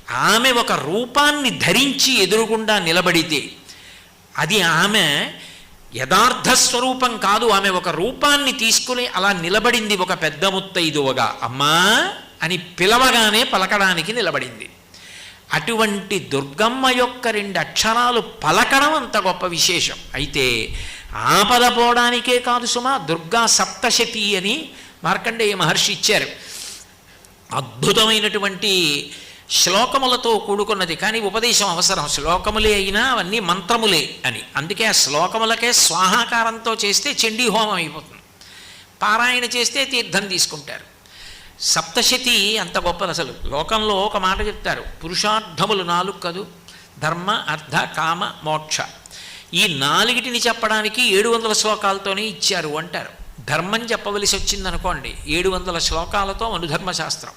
ఆమె ఒక రూపాన్ని ధరించి ఎదురుగుండా నిలబడితే అది ఆమె యథార్థ స్వరూపం కాదు. ఆమె ఒక రూపాన్ని తీసుకుని అలా నిలబడింది. ఒక పెద్ద ముత్తైదువగా అమ్మా అని పిలవగానే పలకడానికి నిలబడింది. అటువంటి దుర్గమ్మ యొక్క 2 అక్షరాలు పలకడం అంత గొప్ప విశేషం. అయితే ఆపద పోవడానికే కాదు సుమా, దుర్గా సప్తశతి అని మార్కండేయ మహర్షి ఇచ్చారు. అద్భుతమైనటువంటి శ్లోకములతో కూడుకున్నది. కానీ ఉపదేశం అవసరం. శ్లోకములే అయినా అవన్నీ మంత్రములే అని. అందుకే ఆ శ్లోకములకే స్వాహాకారంతో చేస్తే చండీ హోమం అయిపోతుంది. పారాయణ చేస్తే తీర్థం తీసుకుంటారు. సప్తశతి అంత గొప్పది. అసలు లోకంలో ఒక మాట చెప్తారు, పురుషార్థములు 4 కదూ, ధర్మ అర్థ కామ మోక్ష. ఈ 4టిని చెప్పడానికి 700 శ్లోకాలతోనే ఇచ్చారు అంటారు. ధర్మం చెప్పవలసి వచ్చిందనుకోండి 700 శ్లోకాలతో మనుధర్మశాస్త్రం.